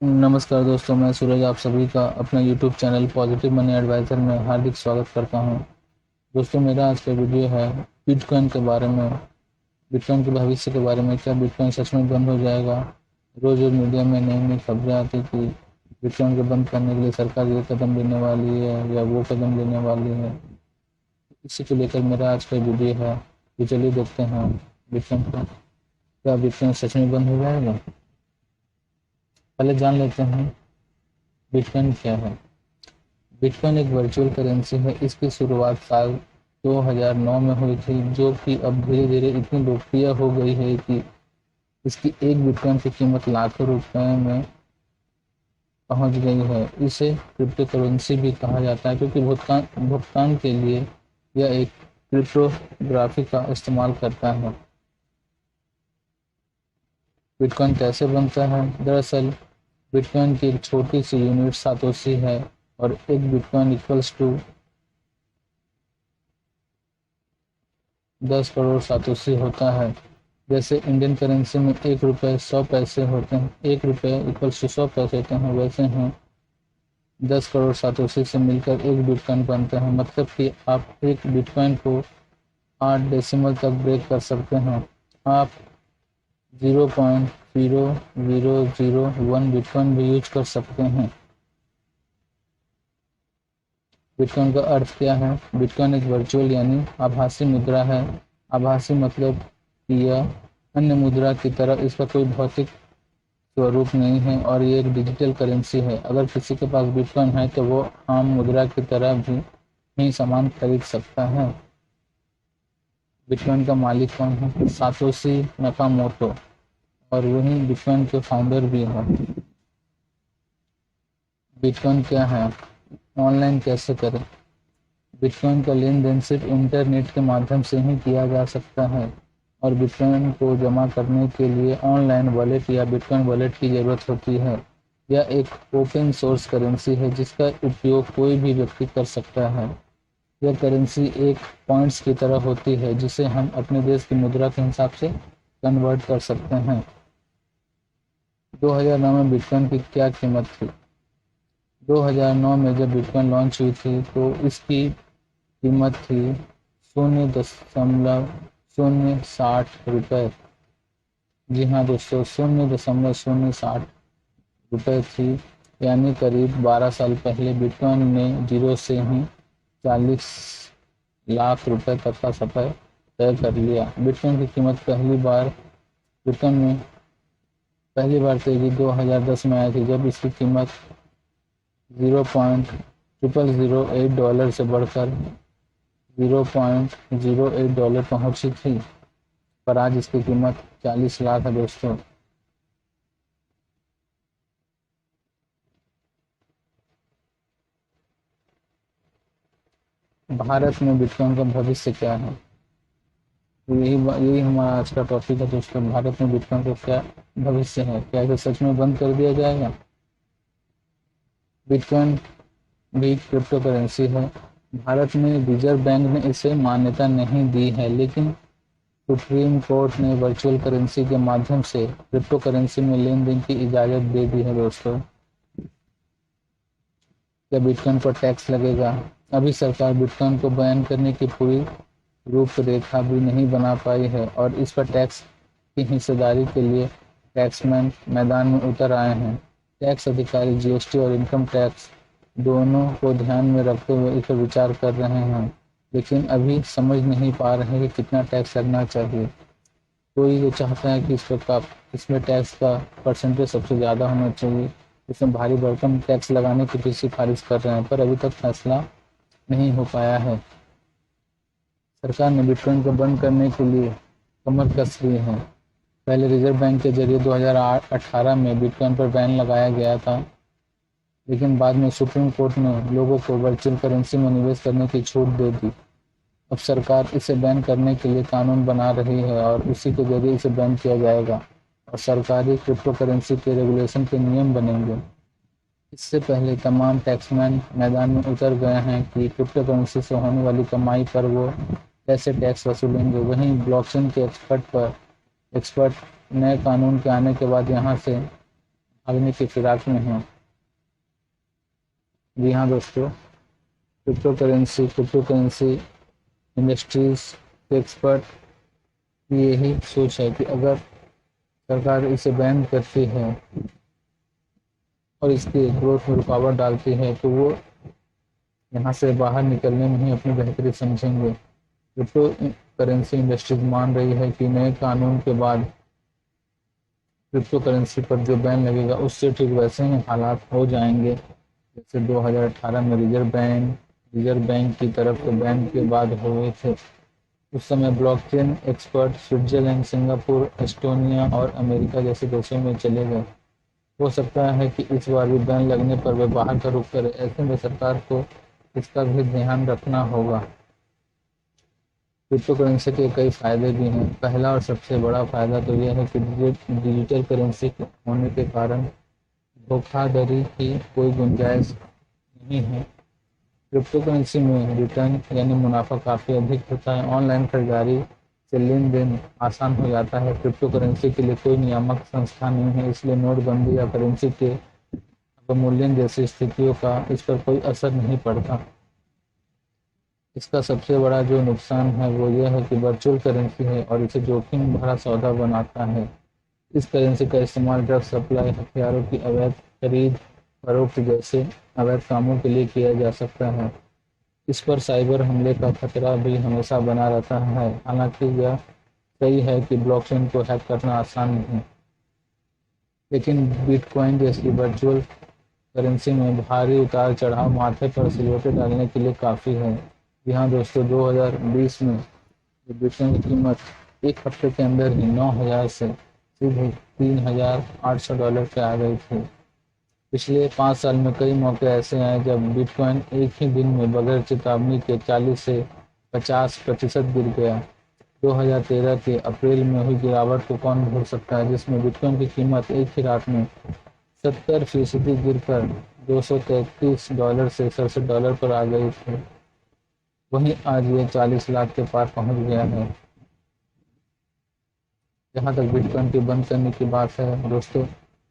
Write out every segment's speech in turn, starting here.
नमस्कार दोस्तों, मैं सूरज आप सभी का अपना YouTube channel Positive Money Advisor में हार्दिक स्वागत करता हूं। दोस्तों, मेरा आज का वीडियो है बिटकॉइन के बारे में। बिटकॉइन के भविष्य के बारे में। क्या बिटकॉइन सच में बंद हो जाएगा? रोज़ रोज़ मीडिया में नई नई खबरें आती कि बिटकॉइन को बंद करने के लिए सरकार ये कदम लेने वाली है या वो कदम लेने वाली है। इसी को लेकर मेरा आज का वीडियो है। तो चलिए देखते हैं बिटकॉइन को। क्या बिटकॉइन सच में बंद हो जाएगा? पहले जान लेते हैं बिटकॉइन क्या है। बिटकॉइन एक वर्चुअल करेंसी है। इसकी शुरुआत साल 2009 में हुई थी, जो कि अब धीरे धीरे इतनी लोकप्रिय हो गई है कि इसकी एक बिटकॉइन की कीमत लाखों रुपए में पहुंच गई है। इसे क्रिप्टो करेंसी भी कहा जाता है क्योंकि भुगतान भुगतान के लिए यह एक क्रिप्टोग्राफी का इस्तेमाल करता है। बिटकॉइन कैसे बनता है? दरअसल बिटकॉइन की एक छोटी सी यूनिट सातोशी है और एक bitcoin equals to 10 crore satoshi होता है। जैसे इंडियन करेंसी में 1 रुपये 100 पैसे होते हैं, 1 रुपये इक्वल्स टू 100 पैसे होते हैं, वैसे हैं 10 करोड़ सातोशी से मिलकर एक बिटकॉइन बनते हैं। मतलब कि आप एक बिटकॉइन को 8 डेसिमल तक ब्रेक कर सकते हैं। आप 0.0001 बिटकॉइन भी यूज कर सकते हैं। बिटकॉइन का अर्थ क्या है? बिटकॉइन एक वर्चुअल यानी आभासी मुद्रा है। आभासी मतलब कि यह अन्य मुद्रा की तरह इसका कोई भौतिक स्वरूप नहीं है और ये एक डिजिटल करेंसी है। अगर किसी के पास बिटकॉइन है तो वो आम मुद्रा की तरह भी ही सामान खरीद सकता है। बिटकॉइन का मालिक कौन है? सातोशी नकामोटो, और वही बिटकॉइन के फाउंडर भी हैं। बिटकॉइन क्या है? ऑनलाइन कैसे करें? बिटकॉइन का लेन देन सिर्फ इंटरनेट के माध्यम से ही किया जा सकता है और बिटकॉइन को जमा करने के लिए ऑनलाइन वॉलेट या बिटकॉइन वॉलेट की ज़रूरत होती है। यह एक ओपन सोर्स करेंसी है जिसका उपयोग कोई भी व्यक्ति कर सकता है। यह करेंसी एक पॉइंट्स की तरह होती है जिसे हम अपने देश की मुद्रा के हिसाब से कन्वर्ट कर सकते हैं। 2009 में बिटकॉइन की क्या कीमत थी? 2009 में जब बिटकॉइन लॉन्च हुई थी तो इसकी कीमत थी 0.060 रुपये। जी हाँ दोस्तों, 0.060 रुपये थी। यानी करीब 12 साल पहले बिटकॉइन ने जीरो से ही 40 लाख रुपए तक का सफर तय कर लिया। बिटकॉइन की कीमत बिटकॉइन में पहली बार तेजी 2010 में आई थी, जब इसकी कीमत $0.0008 से बढ़कर $0.08 पहुंची थी, पर आज इसकी कीमत 40 लाख है दोस्तों। भारत में बिटकॉइन का भविष्य क्या है? यही हमारा आज का टॉपिक है दोस्तों। भारत में बिटकॉइन का क्या भविष्य है? क्या इसे सच में बंद कर दिया जाएगा? बिटकॉइन भी क्रिप्टो करेंसी है। भारत में रिजर्व बैंक ने इसे मान्यता नहीं दी है, लेकिन सुप्रीम कोर्ट ने वर्चुअल करेंसी के माध्यम से क्रिप्टो करेंसी में लेन देन की इजाज़त दे दी है दोस्तों। क्या बिटकॉइन पर टैक्स लगेगा? अभी सरकार बिटकॉइन को बैन करने की पूरी रूपरेखा भी नहीं बना पाई है और इस पर टैक्स की हिस्सेदारी के लिए टैक्समैन मैदान में उतर आए हैं। टैक्स अधिकारी जीएसटी और इनकम टैक्स दोनों को ध्यान में रखते हुए इस पर विचार कर रहे हैं, लेकिन अभी समझ नहीं पा रहे कि कितना टैक्स लगना चाहिए। कोई ये चाहता है कि इसमें टैक्स का परसेंटेज सबसे ज़्यादा होना चाहिए। इसमें भारी भरकम टैक्स लगाने की भी सिफारिश कर रहे हैं, पर अभी तक फैसला नहीं हो पाया है। सरकार ने बिटकॉइन को बंद करने के लिए कमर कस ली है। पहले रिजर्व बैंक के जरिए 2018 में बिटकॉइन पर बैन लगाया गया था, लेकिन बाद में सुप्रीम कोर्ट ने लोगों को वर्चुअल करेंसी में निवेश करने की छूट दे दी। अब सरकार इसे बैन करने के लिए कानून बना रही है और उसी के जरिए इसे बैन किया जाएगा और सरकारी क्रिप्टो करेंसी के रेगुलेशन के नियम बनेंगे। इससे पहले तमाम टैक्समैन मैदान में उतर गए हैं कि क्रिप्टो करेंसी से होने वाली कमाई पर वो कैसे टैक्स वसूलेंगे। वहीं ब्लॉकचेन के एक्सपर्ट नए कानून के आने के बाद यहाँ से भागने की फिराक में हैं। जी हाँ दोस्तों, क्रिप्टो करेंसी इंडस्ट्रीज के एक्सपर्ट की यही सोच है कि अगर सरकार इसे बैन करती है और इसकी ग्रोथ में रुकावट डालती है तो वो यहाँ से बाहर निकलने में ही अपनी बेहतरी समझेंगे। क्रिप्टो करेंसी इंडस्ट्रीज मान रही है कि नए कानून के बाद क्रिप्टो करेंसी पर जो बैन लगेगा उससे ठीक वैसे ही हालात हो जाएंगे जैसे 2018 में रिजर्व बैंक की तरफ से बैन के बाद हुए थे। उस समय blockchain expert Switzerland, Singapore, Estonia और अमेरिका जैसे देशों में चले गए। हो सकता है कि इस बार भी बैन लगने पर वे बाहर का रुख करें। ऐसे में सरकार को इसका भी ध्यान रखना होगा। क्रिप्टो करेंसी के कई फायदे भी हैं। पहला और सबसे बड़ा फायदा तो यह है कि डिजिटल करेंसी होने के कारण धोखाधड़ी की कोई गुंजाइश नहीं है। क्रिप्टो करेंसी में रिटर्न यानी मुनाफा काफ़ी अधिक होता है। ऑनलाइन खरीदारी से लेन देन आसान हो जाता है। क्रिप्टो करेंसी के लिए कोई नियामक संस्था नहीं है, इसलिए नोटबंदी या करेंसी के अवमूल्यन जैसी स्थितियों का इस पर कोई असर नहीं पड़ता। इसका सबसे बड़ा जो नुकसान है वो यह है कि वर्चुअल करेंसी है और इसे जोखिम भरा सौदा बनाता है। इस करेंसी का इस्तेमाल ड्रग सप्लाई, हथियारों की अवैध खरीद फरोख्त जैसे अवैध कामों के लिए किया जा सकता है। इस पर साइबर हमले का खतरा भी हमेशा बना रहता है। हालांकि यह सही है कि ब्लॉकचेन को हैक करना आसान नहीं, लेकिन बिटकॉइन जैसी वर्चुअल करेंसी में भारी उतार चढ़ाव माथे पर सिलवटें डालने के लिए काफ़ी है। जी हाँ दोस्तों, 2020 में बिटकॉइन की कीमत एक हफ्ते के अंदर ही 9,000 से सीधे $3,800 पे आ गई थी। पिछले 5 साल में कई मौके ऐसे आए जब बिटकॉइन एक ही दिन में बगैर चेतावनी के 40 से 50% गिर गया। 2013 के अप्रैल में हुई गिरावट को कौन भूल सकता है, जिसमें बिटकॉइन की कीमत एक ही रात में 70% गिरकर $233 से $67 पर आ गई थी। वहीं आज ये 40 लाख के पार पहुंच गया है। जहां तक बिटकॉइन के बंद करने की बात है दोस्तों,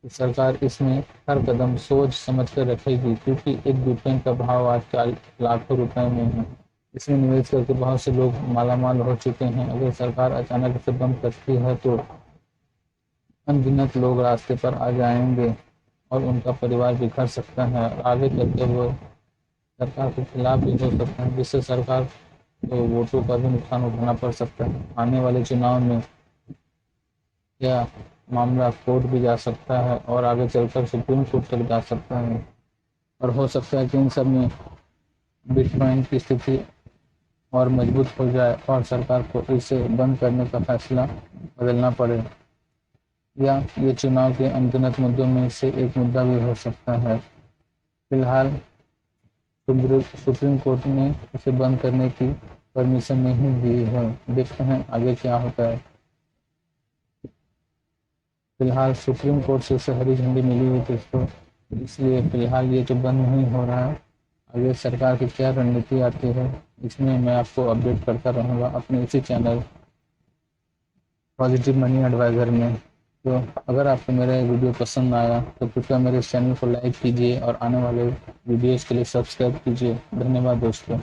सरकार इसमें हर कदम सोच समझ कर रखेगी, क्योंकि एक बिटकॉइन का भाव आज लाखों रुपए में है। इसमें निवेश करके बहुत से लोग मालामाल हो चुके हैं। अगर सरकार अचानक इसे बंद करती है तो अनगिनत लोग रास्ते पर आ जाएंगे और उनका परिवार बिखर सकता है और आगे चलते हुए सरकार के खिलाफ भी हो सकता है, जिससे सरकार को वोटों का भी नुकसान उठाना पड़ सकता है। आने वाले चुनाव में यह मामला कोर्ट भी जा सकता है और आगे चलकर सुप्रीम कोर्ट तक जा सकता है। और हो सकता है कि इन सब में बिटकॉइन की स्थिति और मजबूत हो जाए और सरकार को इसे बंद करने का फैसला बदलना पड़े, या ये चुनाव के अनगिनत मुद्दों में से एक मुद्दा भी हो सकता है। फिलहाल सुप्रीम कोर्ट ने इसे बंद करने की परमिशन नहीं दी है। देखते हैं आगे क्या होता है। फिलहाल सुप्रीम कोर्ट से उसे हरी झंडी मिली हुई थी, तो इसलिए फिलहाल ये जो बंद नहीं हो रहा है, आगे सरकार की क्या रणनीति आती है इसमें मैं आपको अपडेट करता रहूँगा अपने इसी चैनल पॉजिटिव मनी एडवाइज़र में। तो अगर आपको मेरा ये वीडियो पसंद आया तो कृपया मेरे चैनल को लाइक कीजिए और आने वाले वीडियोज़ के लिए सब्सक्राइब कीजिए। धन्यवाद दोस्तों।